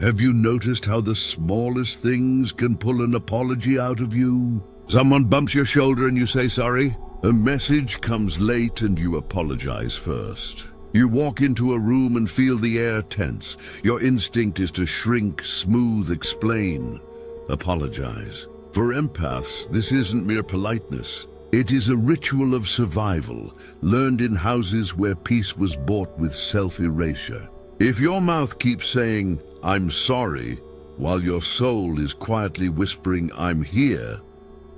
Have you noticed how the smallest things can pull an apology out of you? Someone bumps your shoulder and you say sorry. A message comes late and you apologize first. You walk into a room and feel the air tense. Your instinct is to shrink, smooth, explain, apologize. For empaths, this isn't mere politeness. It is a ritual of survival, learned in houses where peace was bought with self-erasure. If your mouth keeps saying, "I'm sorry," while your soul is quietly whispering, "I'm here,"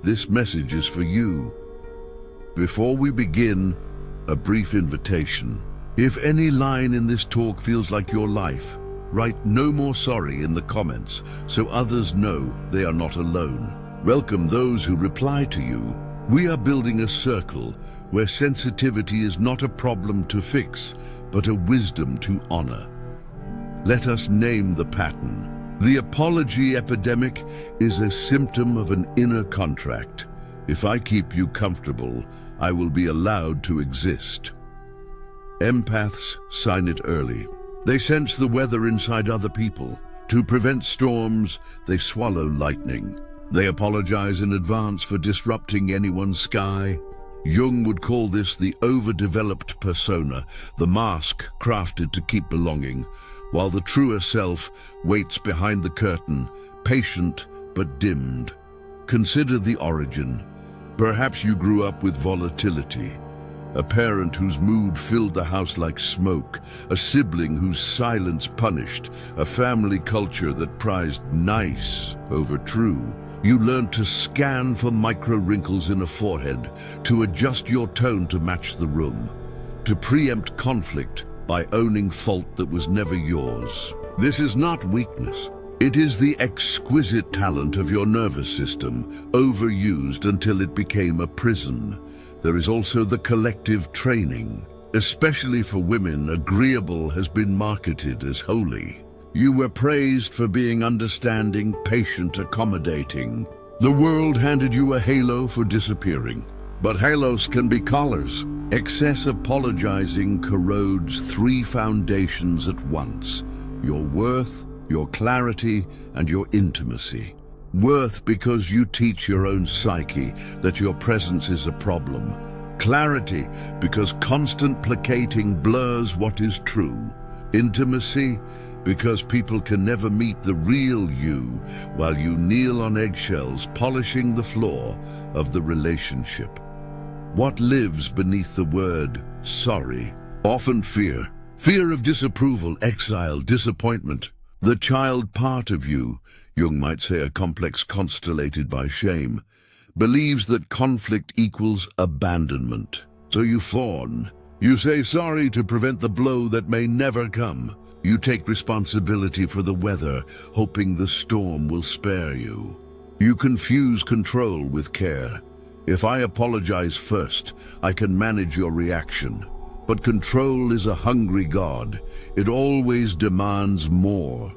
this message is for you. Before we begin, a brief invitation. If any line in this talk feels like your life, write "no more sorry" in the comments so others know they are not alone. Welcome those who reply to you. We are building a circle where sensitivity is not a problem to fix, but a wisdom to honor. Let us name the pattern. The apology epidemic is a symptom of an inner contract. If I keep you comfortable, I will be allowed to exist. Empaths sign it early. They sense the weather inside other people. To prevent storms, they swallow lightning. They apologize in advance for disrupting anyone's sky. Jung would call this the overdeveloped persona, the mask crafted to keep belonging, while the truer self waits behind the curtain, patient but dimmed. Consider the origin. Perhaps you grew up with volatility, a parent whose mood filled the house like smoke, a sibling whose silence punished, a family culture that prized nice over true. You learned to scan for micro wrinkles in a forehead, to adjust your tone to match the room, to preempt conflict by owning fault that was never yours. This is not weakness. It is the exquisite talent of your nervous system, overused until it became a prison. There is also the collective training. Especially for women, agreeable has been marketed as holy. You were praised for being understanding, patient, accommodating. The world handed you a halo for disappearing. But halos can be collars. Excess apologizing corrodes three foundations at once: your worth, your clarity, and your intimacy. Worth because you teach your own psyche that your presence is a problem. Clarity because constant placating blurs what is true. Intimacy because people can never meet the real you while you kneel on eggshells polishing the floor of the relationship. What lives beneath the word sorry? Often fear. Fear of disapproval, exile, disappointment. The child part of you, Jung might say a complex constellated by shame, believes that conflict equals abandonment. So you fawn. You say sorry to prevent the blow that may never come. You take responsibility for the weather, hoping the storm will spare you. You confuse control with care. If I apologize first, I can manage your reaction. But control is a hungry god. It always demands more.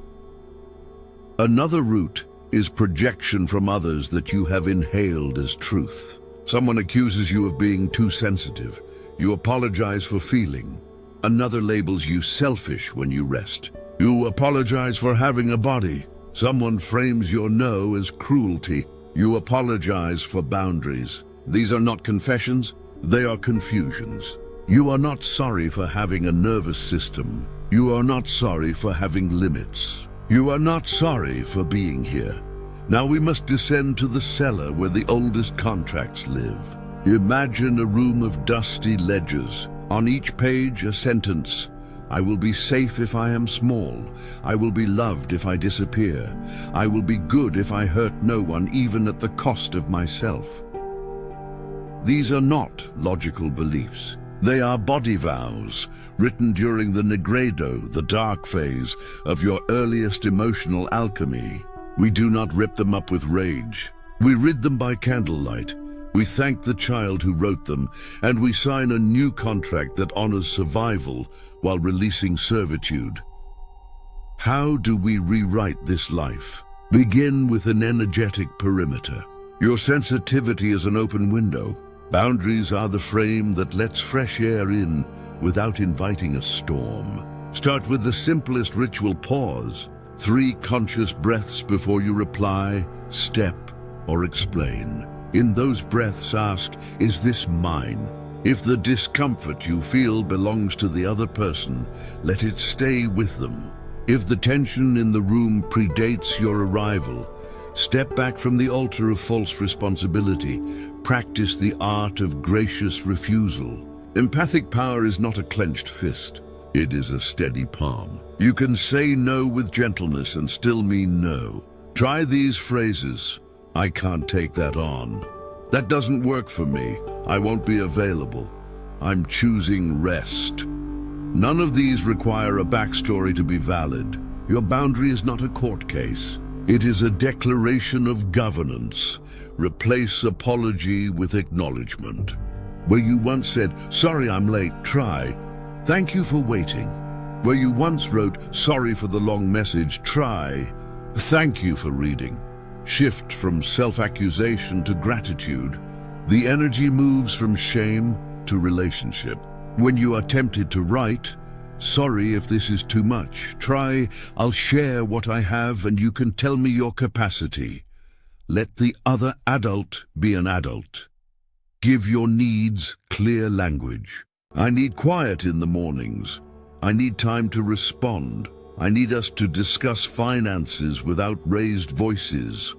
Another route is projection from others that you have inhaled as truth. Someone accuses you of being too sensitive. You apologize for feeling. Another labels you selfish when you rest. You apologize for having a body. Someone frames your no as cruelty. You apologize for boundaries. These are not confessions, they are confusions. You are not sorry for having a nervous system. You are not sorry for having limits. You are not sorry for being here. Now we must descend to the cellar where the oldest contracts live. Imagine a room of dusty ledgers. On each page, a sentence: I will be safe if I am small. I will be loved if I disappear. I will be good if I hurt no one, even at the cost of myself. These are not logical beliefs. They are body vows, written during the negredo, the dark phase of your earliest emotional alchemy. We do not rip them up with rage. We rid them by candlelight. We thank the child who wrote them, and we sign a new contract that honors survival while releasing servitude. How do we rewrite this life? Begin with an energetic perimeter. Your sensitivity is an open window. Boundaries are the frame that lets fresh air in without inviting a storm. Start with the simplest ritual: pause. 3 conscious breaths before you reply, step, or explain. In those breaths, ask, is this mine? If the discomfort you feel belongs to the other person, let it stay with them. If the tension in the room predates your arrival, step back from the altar of false responsibility. Practice the art of gracious refusal. Empathic power is not a clenched fist. It is a steady palm. You can say no with gentleness and still mean no. Try these phrases. I can't take that on. That doesn't work for me. I won't be available. I'm choosing rest. None of these require a backstory to be valid. Your boundary is not a court case. It is a declaration of governance. Replace apology with acknowledgement. Where you once said, sorry I'm late, try, thank you for waiting. Where you once wrote, sorry for the long message, try, thank you for reading. Shift from self-accusation to gratitude. The energy moves from shame to relationship. When you are tempted to write, sorry if this is too much, try, I'll share what I have and you can tell me your capacity. Let the other adult be an adult. Give your needs clear language. I need quiet in the mornings. I need time to respond. I need us to discuss finances without raised voices.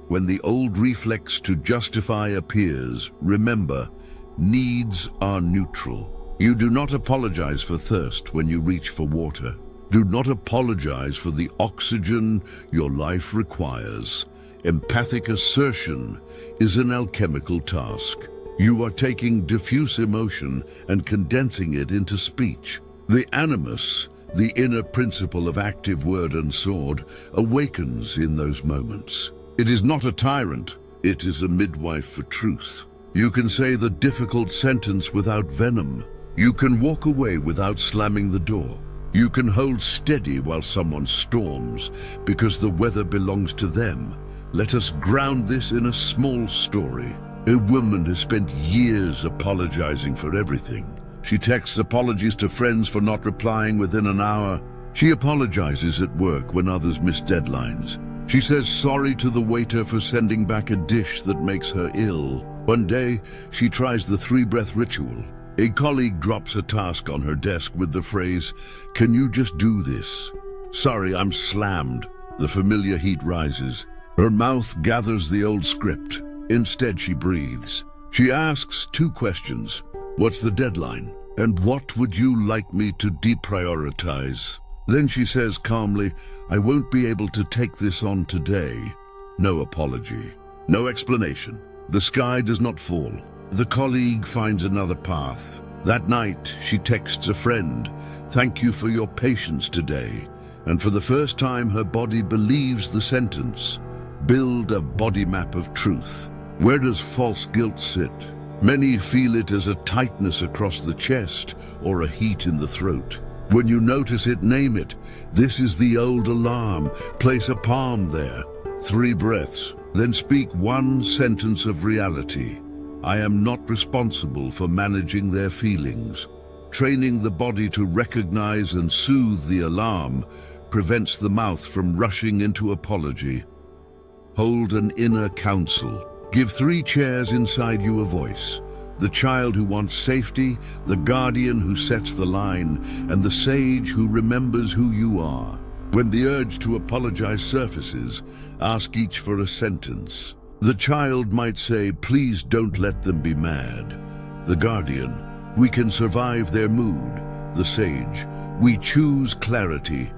When the old reflex to justify appears, remember, needs are neutral. You do not apologize for thirst when you reach for water. Do not apologize for the oxygen your life requires. Empathic assertion is an alchemical task. You are taking diffuse emotion and condensing it into speech. The animus, the inner principle of active word and sword, awakens in those moments. It is not a tyrant, it is a midwife for truth. You can say the difficult sentence without venom. You can walk away without slamming the door. You can hold steady while someone storms, because the weather belongs to them. Let us ground this in a small story. A woman has spent years apologizing for everything. She texts apologies to friends for not replying within an hour. She apologizes at work when others miss deadlines. She says sorry to the waiter for sending back a dish that makes her ill. One day, she tries the 3-breath ritual. A colleague drops a task on her desk with the phrase, "Can you just do this?" "Sorry, I'm slammed." The familiar heat rises. Her mouth gathers the old script. Instead, she breathes. She asks 2 questions. What's the deadline? And what would you like me to deprioritize? Then she says calmly, I won't be able to take this on today. No apology. No explanation. The sky does not fall. The colleague finds another path. That night, she texts a friend, "Thank you for your patience today." And for the first time, her body believes the sentence. Build a body map of truth. Where does false guilt sit? Many feel it as a tightness across the chest or a heat in the throat. When you notice it, name it. This is the old alarm. Place a palm there. 3 breaths. Then speak 1 sentence of reality. I am not responsible for managing their feelings. Training the body to recognize and soothe the alarm prevents the mouth from rushing into apology. Hold an inner counsel. Give 3 chairs inside you a voice. The child who wants safety, the guardian who sets the line, and the sage who remembers who you are. When the urge to apologize surfaces, ask each for a sentence. The child might say, please don't let them be mad. The guardian, we can survive their mood. The sage, we choose clarity.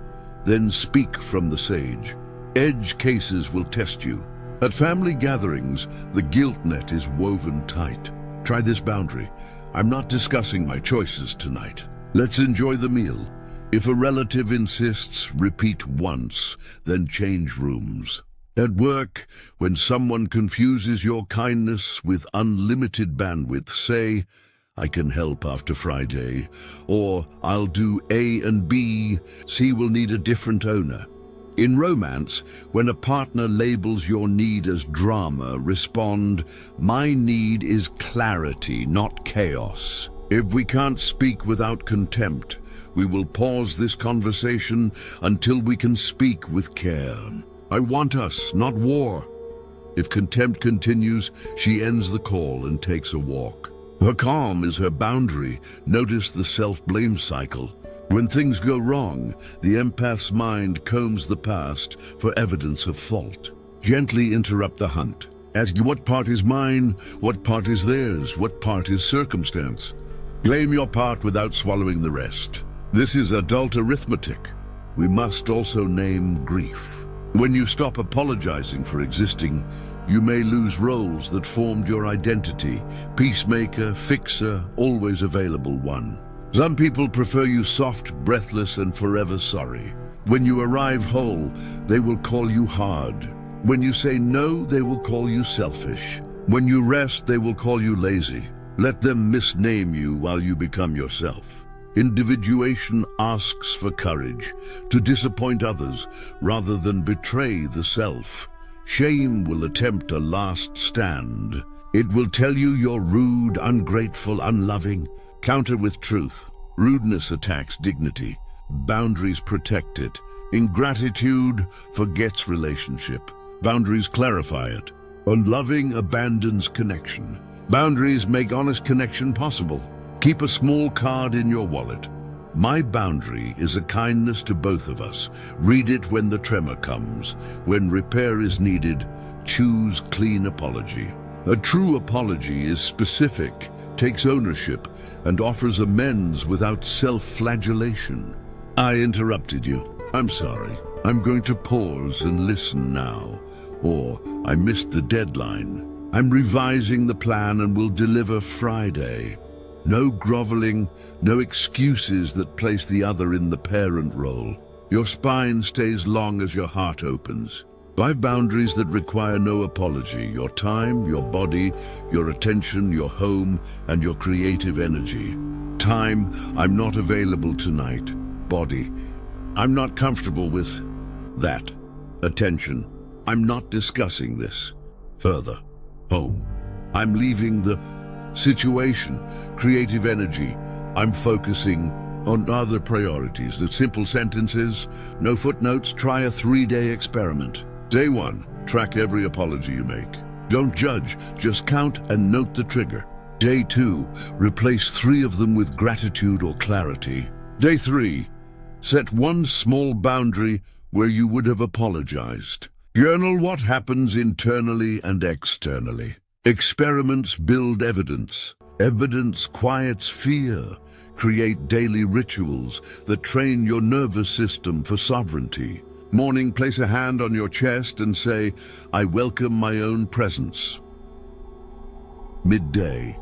Then speak from the sage. Edge cases will test you. At family gatherings, the guilt net is woven tight. Try this boundary. I'm not discussing my choices tonight. Let's enjoy the meal. If a relative insists, repeat once, then change rooms. At work, when someone confuses your kindness with unlimited bandwidth, say, I can help after Friday, or I'll do A and B, C will need a different owner. In romance, when a partner labels your need as drama, respond, my need is clarity, not chaos. If we can't speak without contempt, we will pause this conversation until we can speak with care. I want us, not war. If contempt continues, she ends the call and takes a walk. Her calm is her boundary. Notice the self-blame cycle. When things go wrong, the empath's mind combs the past for evidence of fault. Gently interrupt the hunt. Ask what part is mine, what part is theirs, what part is circumstance. Claim your part without swallowing the rest. This is adult arithmetic. We must also name grief. When you stop apologizing for existing, you may lose roles that formed your identity. Peacemaker, fixer, always available one. Some people prefer you soft, breathless, and forever sorry. When you arrive whole, they will call you hard. When you say no, they will call you selfish. When you rest, they will call you lazy. Let them misname you while you become yourself. Individuation asks for courage, to disappoint others rather than betray the self. Shame will attempt a last stand. It will tell you you're rude, ungrateful, unloving. Counter with truth. Rudeness attacks dignity. Boundaries protect it. Ingratitude forgets relationship. Boundaries clarify it. Unloving abandons connection. Boundaries make honest connection possible. Keep a small card in your wallet. My boundary is a kindness to both of us. Read it when the tremor comes. When repair is needed, choose clean apology. A true apology is specific, takes ownership, and offers amends without self-flagellation. I interrupted you. I'm sorry. I'm going to pause and listen now. Or, I missed the deadline. I'm revising the plan and will deliver Friday. No groveling, no excuses that place the other in the parent role. Your spine stays long as your heart opens. 5 boundaries that require no apology: your time, your body, your attention, your home, and your creative energy. Time, I'm not available tonight. Body, I'm not comfortable with that. Attention, I'm not discussing this further. Home, I'm leaving the situation. Creative energy, I'm focusing on other priorities. The simple sentences, no footnotes. Try a 3-day experiment. Day 1, track every apology you make. Don't judge, just count and note the trigger. Day 2, replace 3 of them with gratitude or clarity. Day 3, set one small boundary where you would have apologized. Journal what happens internally and externally. Experiments build evidence. Evidence quiets fear. Create daily rituals that train your nervous system for sovereignty. Morning, place a hand on your chest and say, I welcome my own presence. Midday,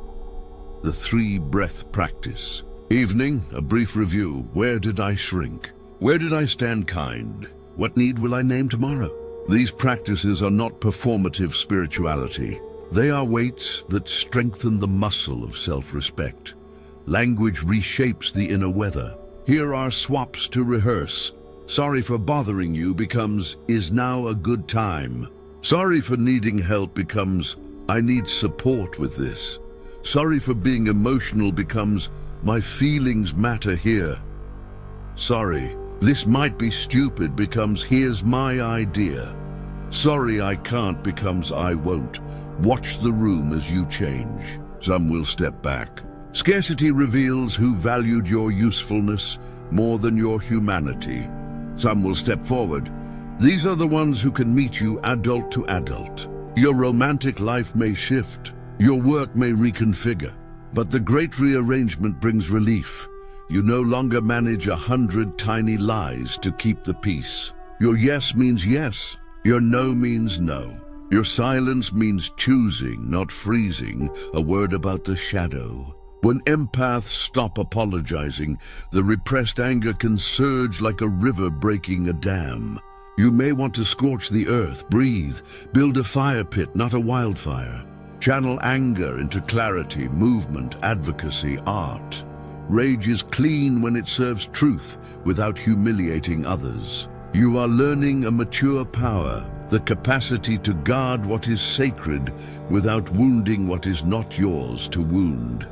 the 3-breath practice. Evening, a brief review. Where did I shrink? Where did I stand kind? What need will I name tomorrow? These practices are not performative spirituality. They are weights that strengthen the muscle of self-respect. Language reshapes the inner weather. Here are swaps to rehearse. Sorry for bothering you becomes, is now a good time. Sorry for needing help becomes, I need support with this. Sorry for being emotional becomes, my feelings matter here. Sorry, this might be stupid becomes, here's my idea. Sorry I can't becomes, I won't. Watch the room as you change. Some will step back. Scarcity reveals who valued your usefulness more than your humanity. Some will step forward. These are the ones who can meet you adult to adult. Your romantic life may shift. Your work may reconfigure. But the great rearrangement brings relief. You no longer manage 100 tiny lies to keep the peace. Your yes means yes. Your no means no. Your silence means choosing, not freezing, a word about the shadow. When empaths stop apologizing, the repressed anger can surge like a river breaking a dam. You may want to scorch the earth, breathe, build a fire pit, not a wildfire. Channel anger into clarity, movement, advocacy, art. Rage is clean when it serves truth without humiliating others. You are learning a mature power, the capacity to guard what is sacred without wounding what is not yours to wound.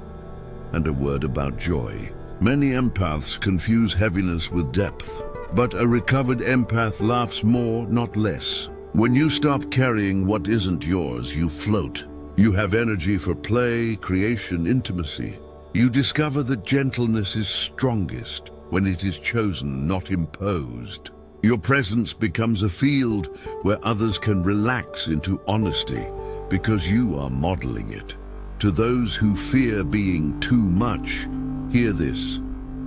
and a word about joy. Many empaths confuse heaviness with depth, but a recovered empath laughs more, not less. When you stop carrying what isn't yours, you float. You have energy for play, creation, intimacy. You discover that gentleness is strongest when it is chosen, not imposed. Your presence becomes a field where others can relax into honesty because you are modeling it. To those who fear being too much, hear this: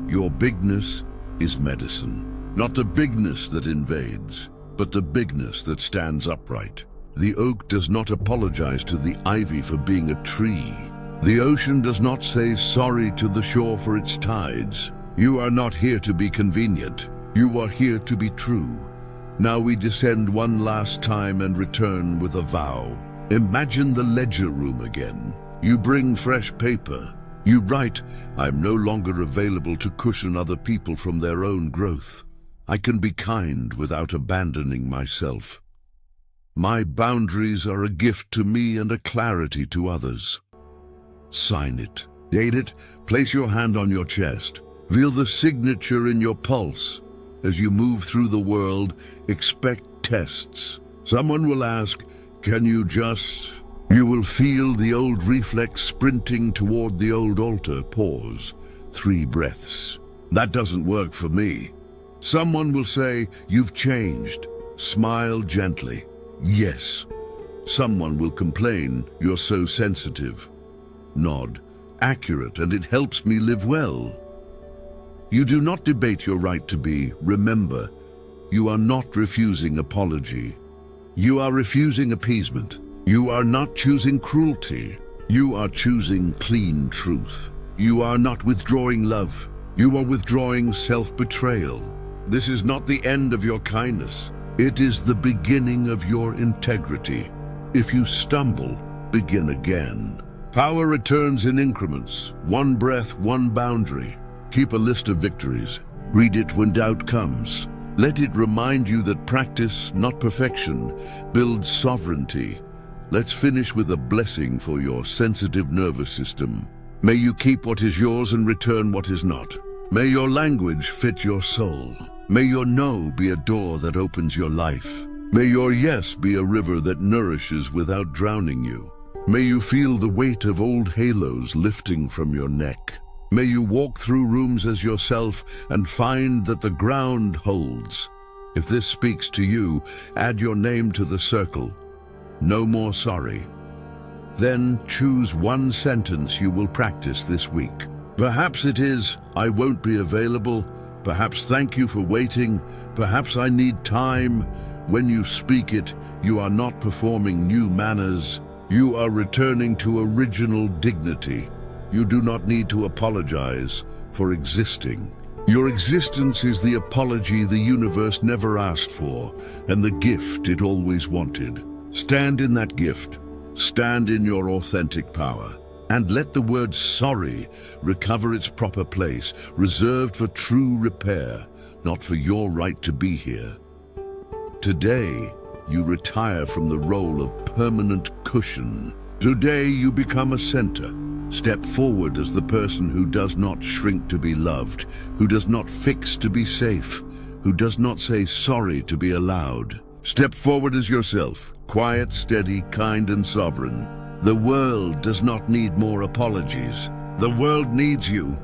your bigness is medicine. Not the bigness that invades, but the bigness that stands upright. The oak does not apologize to the ivy for being a tree. The ocean does not say sorry to the shore for its tides. You are not here to be convenient. You are here to be true. Now we descend one last time and return with a vow. Imagine the ledger room again. You bring fresh paper. You write, "I'm no longer available to cushion other people from their own growth. I can be kind without abandoning myself. My boundaries are a gift to me and a clarity to others." Sign it. Date it. Place your hand on your chest. Feel the signature in your pulse. As you move through the world, expect tests. Someone will ask, "Can you just..." You will feel the old reflex sprinting toward the old altar. Pause. 3 breaths. "That doesn't work for me." Someone will say, "You've changed." Smile gently. "Yes." Someone will complain, "You're so sensitive." Nod. "Accurate, and it helps me live well." You do not debate your right to be. Remember, you are not refusing apology. You are refusing appeasement. You are not choosing cruelty. You are choosing clean truth. You are not withdrawing love. You are withdrawing self-betrayal. This is not the end of your kindness. It is the beginning of your integrity. If you stumble, begin again. Power returns in increments. 1 breath, 1 boundary. Keep a list of victories. Read it when doubt comes. Let it remind you that practice, not perfection, builds sovereignty. Let's finish with a blessing for your sensitive nervous system. May you keep what is yours and return what is not. May your language fit your soul. May your no be a door that opens your life. May your yes be a river that nourishes without drowning you. May you feel the weight of old halos lifting from your neck. May you walk through rooms as yourself and find that the ground holds. If this speaks to you, add your name to the circle. No more sorry. Then choose 1 sentence you will practice this week. Perhaps it is, "I won't be available." Perhaps, "Thank you for waiting." Perhaps, "I need time." When you speak it, you are not performing new manners. You are returning to original dignity. You do not need to apologize for existing. Your existence is the apology the universe never asked for, and the gift it always wanted. Stand in that gift. Stand in your authentic power. And let the word sorry recover its proper place, reserved for true repair, not for your right to be here. Today, you retire from the role of permanent cushion. Today, you become a center. Step forward as the person who does not shrink to be loved, who does not fix to be safe, who does not say sorry to be allowed. Step forward as yourself, quiet, steady, kind, and sovereign. The world does not need more apologies. The world needs you.